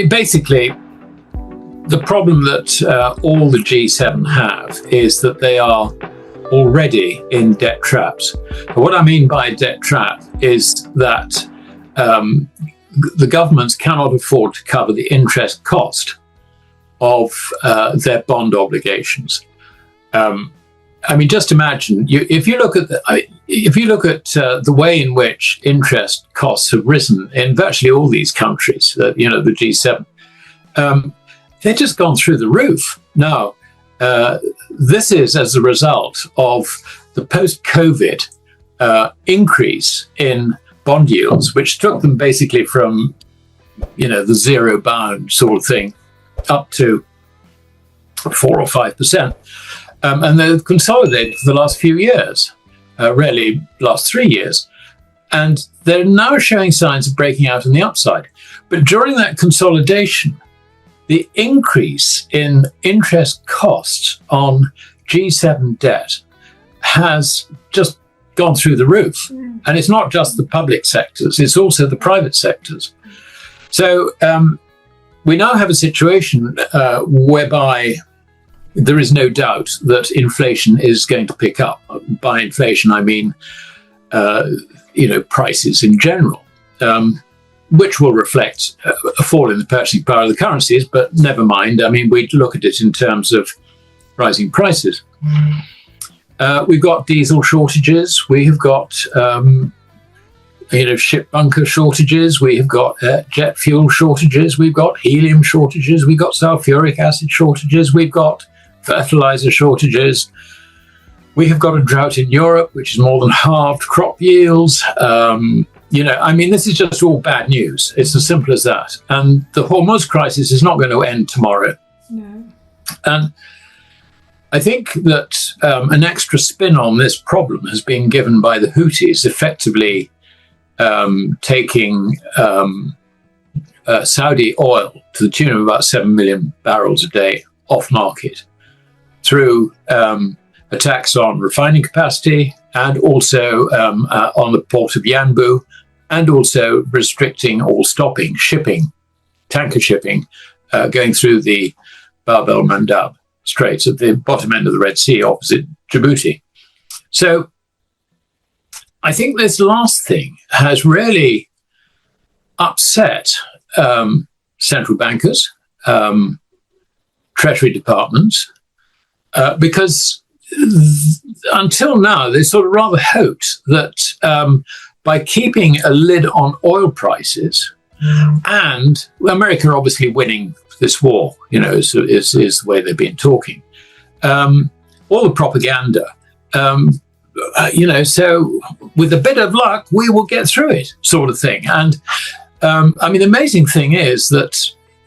basically, the problem that all the G7 have is that they are already in debt traps. But what I mean by debt trap is that the governments cannot afford to cover the interest cost of their bond obligations. Just imagine if you look at the way in which interest costs have risen in virtually all these countries, the G7, they've just gone through the roof. Now, this is as a result of the post-COVID increase in bond yields, which took them basically from, the zero bound sort of thing up to 4 or 5%. And they've consolidated for the last few years, really last 3 years. And they're now showing signs of breaking out on the upside. But during that consolidation, the increase in interest costs on G7 debt has just gone through the roof. And it's not just the public sectors, it's also the private sectors. So we now have a situation whereby there is no doubt that inflation is going to pick up. By inflation, I mean, prices in general, which will reflect a fall in the purchasing power of the currencies, but never mind. We look at it in terms of rising prices. We've got diesel shortages. We have got, ship bunker shortages. We have got jet fuel shortages. We've got helium shortages. We've got sulfuric acid shortages. We've got fertilizer shortages. We have got a drought in Europe, which has more than halved crop yields. This is just all bad news. It's as simple as that. And the Hormuz crisis is not going to end tomorrow. No. And I think that an extra spin on this problem has been given by the Houthis, effectively taking Saudi oil to the tune of about 7 million barrels a day off market through attacks on refining capacity and also on the port of Yanbu, and also restricting or stopping shipping, tanker shipping, going through the Bab el-Mandab Straits at the bottom end of the Red Sea opposite Djibouti. So I think this last thing has really upset central bankers, treasury departments, because until now they sort of rather hoped that by keeping a lid on oil prices, and America obviously winning this war, is the way they've been talking, all the propaganda, so with a bit of luck, we will get through it, sort of thing. And the amazing thing is that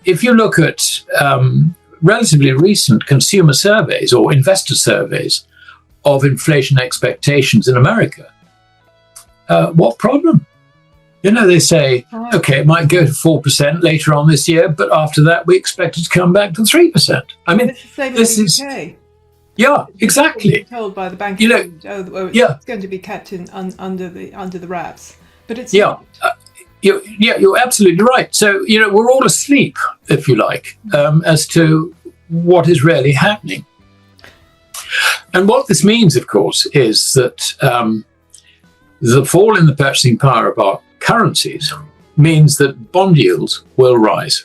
if you look at relatively recent consumer surveys or investor surveys of inflation expectations in America, what problem? They say, okay, it might go to 4% later on this year, but after that, we expect it to come back to 3%. It's the same as the UK. Yeah, exactly. Told by the bank, it's going to be kept under the wraps, but it's not. You're absolutely right. So we're all asleep, if you like, as to what is really happening. And what this means, of course, is that the fall in the purchasing power of our currencies means that bond yields will rise.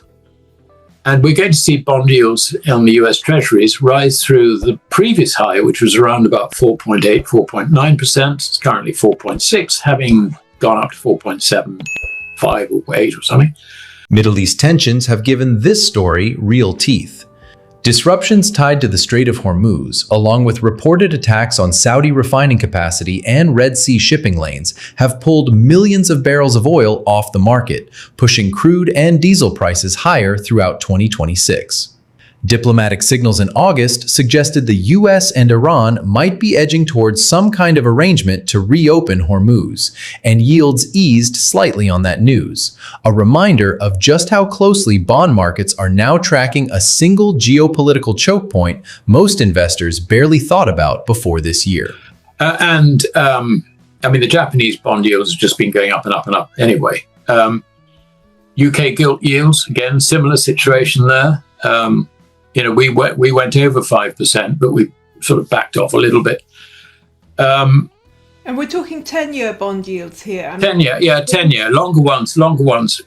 And we're going to see bond yields on the US Treasuries rise through the previous high, which was around about 4.8, 4.9%. It's currently 4.6, having gone up to 4.75 or 8 or something. Middle East tensions have given this story real teeth. Disruptions tied to the Strait of Hormuz, along with reported attacks on Saudi refining capacity and Red Sea shipping lanes, have pulled millions of barrels of oil off the market, pushing crude and diesel prices higher throughout 2026. Diplomatic signals in August suggested the US and Iran might be edging towards some kind of arrangement to reopen Hormuz, and yields eased slightly on that news, a reminder of just how closely bond markets are now tracking a single geopolitical choke point most investors barely thought about before this year. The Japanese bond yields have just been going up and up and up anyway. UK gilt yields, again, similar situation there. We went over 5%, but we sort of backed off a little bit. And we're talking 10-year bond yields here. 10-year, longer ones.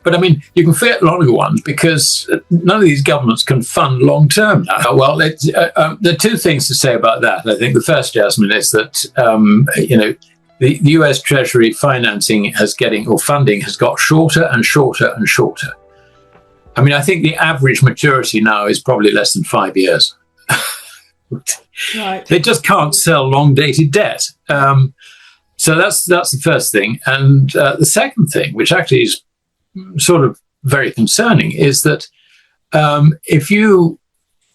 But I mean, you can fit longer ones because none of these governments can fund long term now. Well, there are two things to say about that. I think the first, Jasmine, is that the US Treasury financing funding has got shorter and shorter and shorter. I mean, I think the average maturity now is probably less than 5 years. Right. They just can't sell long-dated debt. So that's the first thing. And the second thing, which actually is sort of very concerning, is that if you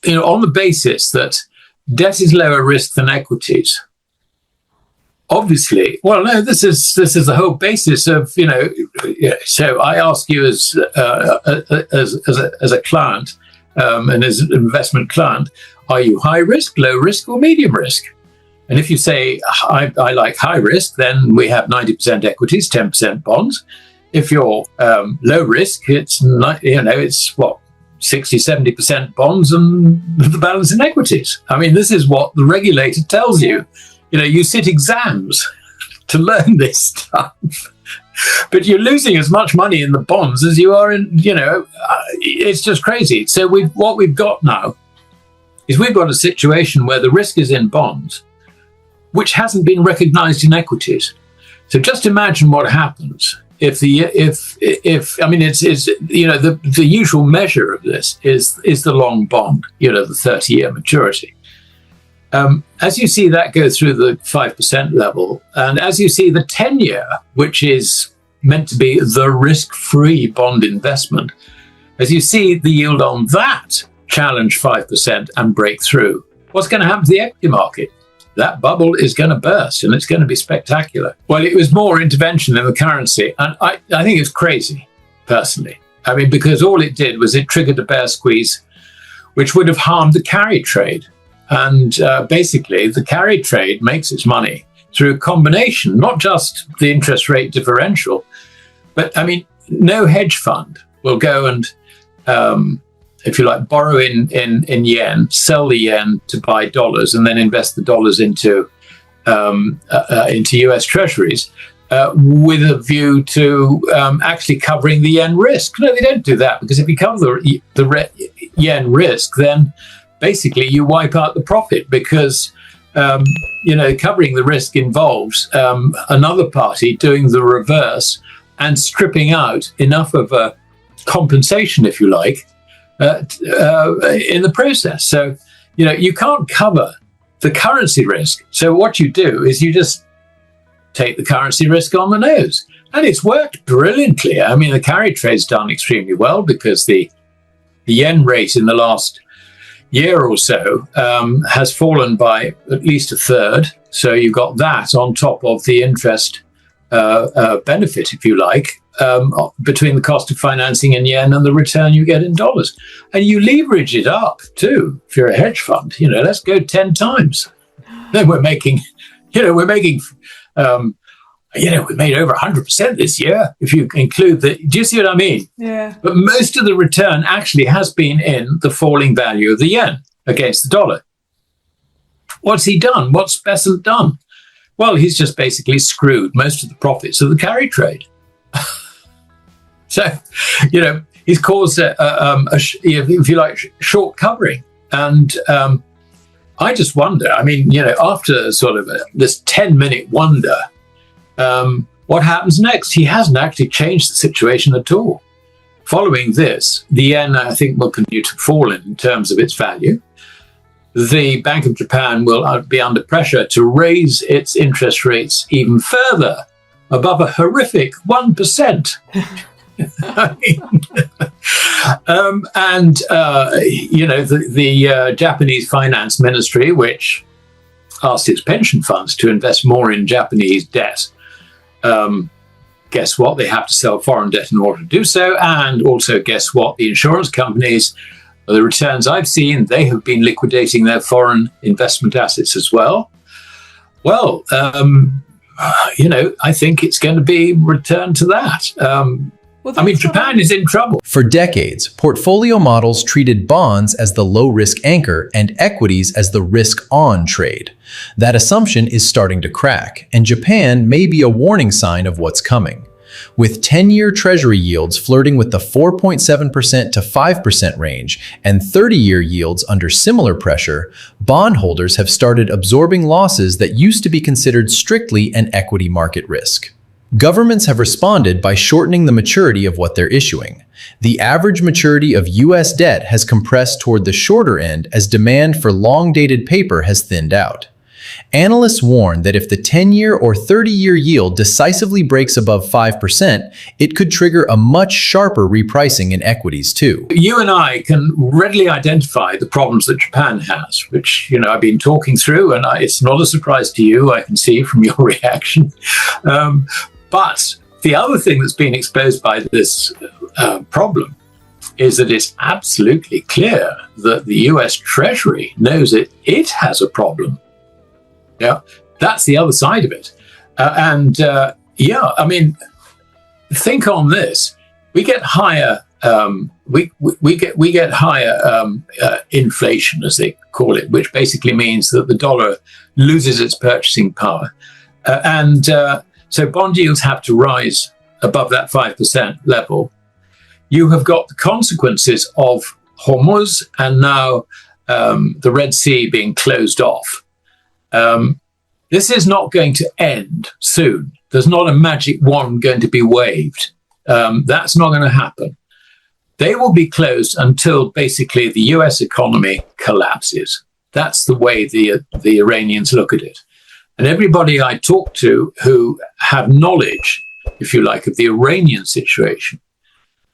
on the basis that debt is lower risk than equities, obviously, well, no, this is the whole basis of, so I ask you as a client and as an investment client, are you high risk, low risk, or medium risk? And if you say, I like high risk, then we have 90% equities, 10% bonds. If you're low risk, it's what, 60, 70% bonds and the balance in equities. I mean, this is what the regulator tells you. You sit exams to learn this stuff, but you're losing as much money in the bonds as you are in, it's just crazy. So what we've got now is we've got a situation where the risk is in bonds, which hasn't been recognized in equities. So just imagine what happens if the usual measure of this is the long bond, the 30-year maturity. As you see that go through the 5% level, and as you see the 10-year, which is meant to be the risk-free bond investment, as you see the yield on that challenge 5% and break through, what's going to happen to the equity market? That bubble is going to burst, and it's going to be spectacular. Well, it was more intervention in the currency, and I think it's crazy, personally. I mean, because all it did was it triggered a bear squeeze, which would have harmed the carry trade. And basically, the carry trade makes its money through a combination, not just the interest rate differential, but I mean, no hedge fund will go and, if you like, borrow in yen, sell the yen to buy dollars, and then invest the dollars into US Treasuries with a view to actually covering the yen risk. No, they don't do that, because if you cover the yen risk, then basically you wipe out the profit, because covering the risk involves another party doing the reverse and stripping out enough of a compensation, if you like, in the process. So you can't cover the currency risk. So what you do is you just take the currency risk on the nose, and it's worked brilliantly. I mean, the carry trade's done extremely well, because the yen rate in the last year or so has fallen by at least a third. So you've got that on top of the interest benefit, if you like, between the cost of financing in yen and the return you get in dollars. And you leverage it up too. If you're a hedge fund, let's go 10 times. Then we made over 100% this year, if you include do you see what I mean? Yeah. But most of the return actually has been in the falling value of the yen against the dollar. What's he done? What's Besant done? Well, he's just basically screwed most of the profits of the carry trade. So, he's caused if you like, short covering. And I just wonder, I mean, after sort of this 10-minute wonder, what happens next? He hasn't actually changed the situation at all. Following this, the yen, I think, will continue to fall in terms of its value. The Bank of Japan will be under pressure to raise its interest rates even further, above a horrific 1%. The Japanese Finance Ministry, which asked its pension funds to invest more in Japanese debt, guess what? They have to sell foreign debt in order to do so. And also, guess what? The insurance companies, the returns I've seen, they have been liquidating their foreign investment assets as well. Well, I think it's going to be returned to that. Well, I mean, Japan is in trouble. For decades, portfolio models treated bonds as the low-risk anchor and equities as the risk-on trade. That assumption is starting to crack, and Japan may be a warning sign of what's coming. With 10-year Treasury yields flirting with the 4.7% to 5% range and 30-year yields under similar pressure, bondholders have started absorbing losses that used to be considered strictly an equity market risk. Governments have responded by shortening the maturity of what they're issuing. The average maturity of U.S. debt has compressed toward the shorter end as demand for long-dated paper has thinned out. Analysts warn that if the 10-year or 30-year yield decisively breaks above 5%, it could trigger a much sharper repricing in equities too. You and I can readily identify the problems that Japan has, which, I've been talking through, and it's not a surprise to you, I can see from your reaction. But the other thing that's been exposed by this problem is that it's absolutely clear that the US Treasury knows it has a problem. Yeah, that's the other side of it. Think on this. We get higher we get higher inflation, as they call it, which basically means that the dollar loses its purchasing power. So bond yields have to rise above that 5% level. You have got the consequences of Hormuz and now the Red Sea being closed off. This is not going to end soon. There's not a magic wand going to be waved. That's not going to happen. They will be closed until basically the US economy collapses. That's the way the Iranians look at it. And everybody I talk to who have knowledge, if you like, of the Iranian situation,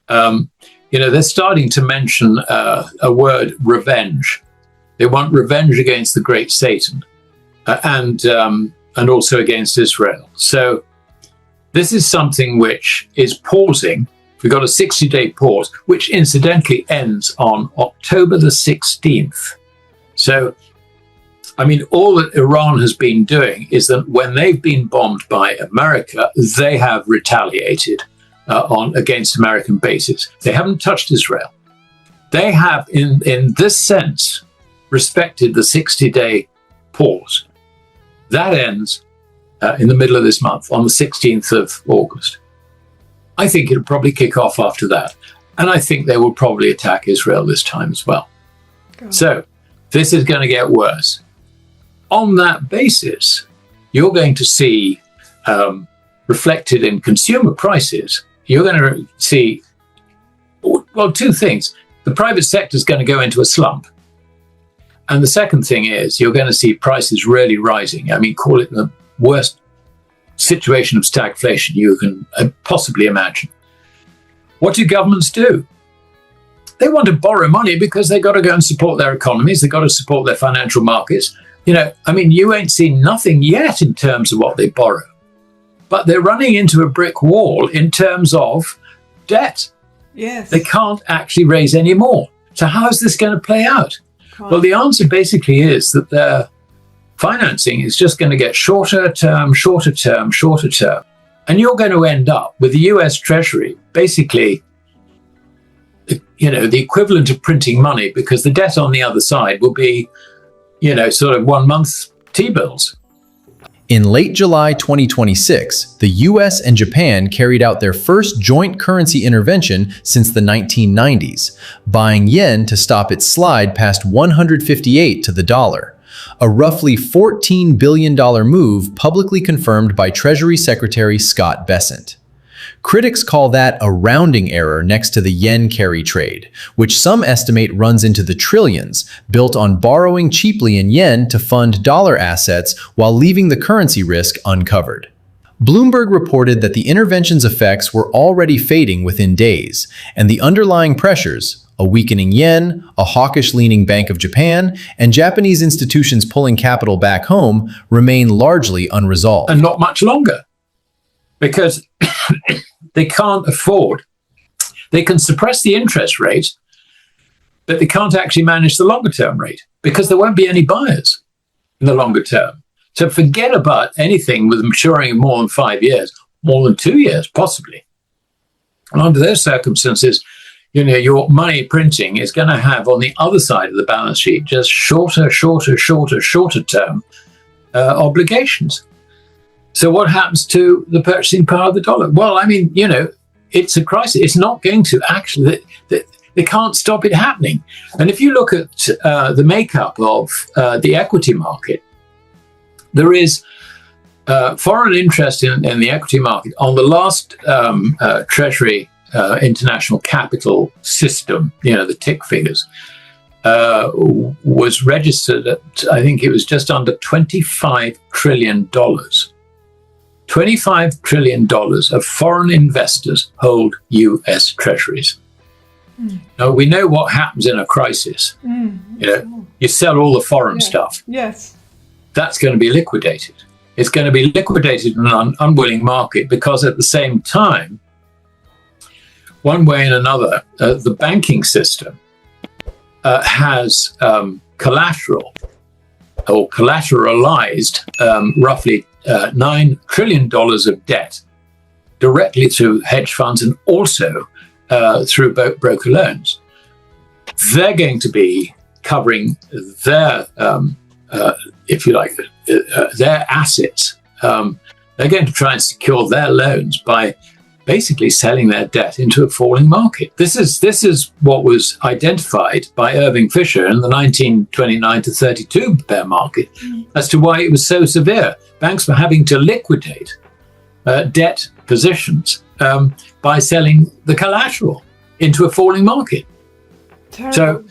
they're starting to mention a word, revenge. They want revenge against the great Satan and also against Israel. So this is something which is pausing. We've got a 60-day pause, which incidentally ends on October the 16th. So all that Iran has been doing is that when they've been bombed by America, they have retaliated against American bases. They haven't touched Israel. They have, in this sense, respected the 60-day pause. That ends in the middle of this month, on the 16th of August. I think it'll probably kick off after that. And I think they will probably attack Israel this time as well. God. So this is going to get worse. On that basis, you're going to see reflected in consumer prices, you're going to see, well, two things. The private sector is going to go into a slump. And the second thing is you're going to see prices really rising. Call it the worst situation of stagflation you can possibly imagine. What do governments do? They want to borrow money because they've got to go and support their economies. They've got to support their financial markets. You ain't seen nothing yet in terms of what they borrow. But they're running into a brick wall in terms of debt. Yes. They can't actually raise any more. So how is this going to play out? Well, the answer basically is that their financing is just going to get shorter term. And you're going to end up with the US Treasury basically, the equivalent of printing money, because the debt on the other side will be, sort of 1 month T-bills. In late July 2026, the US and Japan carried out their first joint currency intervention since the 1990s, buying yen to stop its slide past 158 to the dollar. A roughly $14 billion move publicly confirmed by Treasury Secretary Scott Bessent. Critics call that a rounding error next to the yen carry trade, which some estimate runs into the trillions, built on borrowing cheaply in yen to fund dollar assets while leaving the currency risk uncovered. Bloomberg reported that the intervention's effects were already fading within days, and the underlying pressures, a weakening yen, a hawkish-leaning Bank of Japan, and Japanese institutions pulling capital back home, remain largely unresolved. And not much longer, because they can't afford. They can suppress the interest rate, but they can't actually manage the longer-term rate because there won't be any buyers in the longer term. So forget about anything with maturing in more than 5 years, more than 2 years, possibly. And under those circumstances, your money printing is going to have on the other side of the balance sheet just shorter term obligations. So what happens to the purchasing power of the dollar? Well, I mean, it's a crisis. It's not going to actually, they can't stop it happening. And if you look at the makeup of the equity market, there is foreign interest in the equity market on the last Treasury International Capital System, the tick figures, was registered at, I think it was just under $25 trillion. $25 trillion of foreign investors hold US treasuries. Now, we know what happens in a crisis. You sell all the foreign stuff. Yes. That's going to be liquidated. It's going to be liquidated in an unwilling market because at the same time, one way and another, the banking system has collateral or collateralized roughly $9 trillion of debt directly through hedge funds and also through broker loans. They're going to be covering their, if you like, their assets. They're going to try and secure their loans by basically selling their debt into a falling market. This is what was identified by Irving Fisher in the 1929 to 32 bear market as to why it was so severe. Banks were having to liquidate debt positions by selling the collateral into a falling market. Terrible.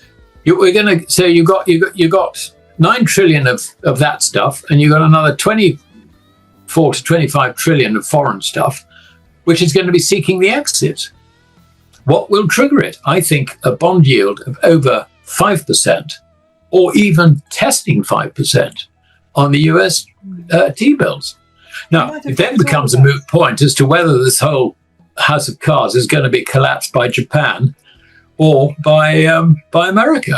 So you got 9 trillion of that stuff, and you got another 24 to 25 trillion of foreign stuff, which is going to be seeking the exit. What will trigger it? I think a bond yield of over 5% or even testing 5% on the US T-bills. Now, it then becomes a moot point as to whether this whole house of cards is going to be collapsed by Japan or by America.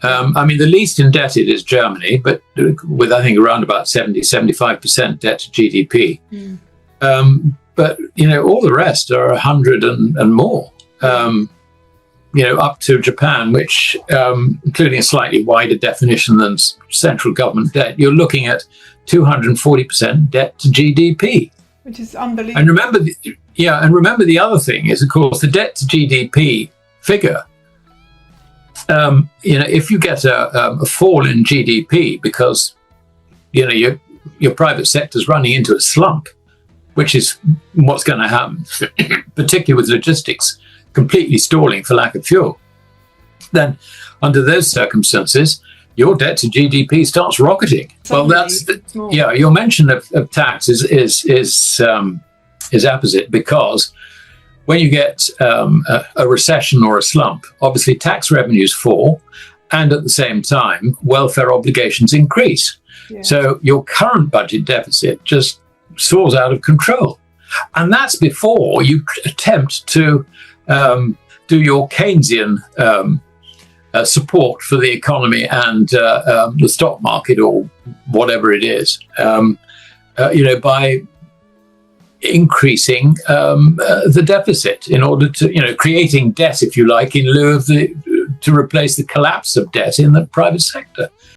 I mean, the least indebted is Germany, but with, I think, around about 75% debt to GDP. But, all the rest are 100 and more, up to Japan, which, including a slightly wider definition than central government debt, you're looking at 240% debt to GDP. Which is unbelievable. And remember the other thing is, of course, the debt to GDP figure. If you get a fall in GDP because, your private sector's running into a slump, which is what's going to happen, particularly with logistics completely stalling for lack of fuel, then under those circumstances, your debt to GDP starts rocketing. Your mention of tax is apposite, because when you get a recession or a slump, obviously tax revenues fall, and at the same time, welfare obligations increase. Yeah. So your current budget deficit just soars out of control. And that's before you attempt to do your Keynesian support for the economy and the stock market or whatever it is, by increasing the deficit in order to, creating debt, if you like, in lieu of to replace the collapse of debt in the private sector.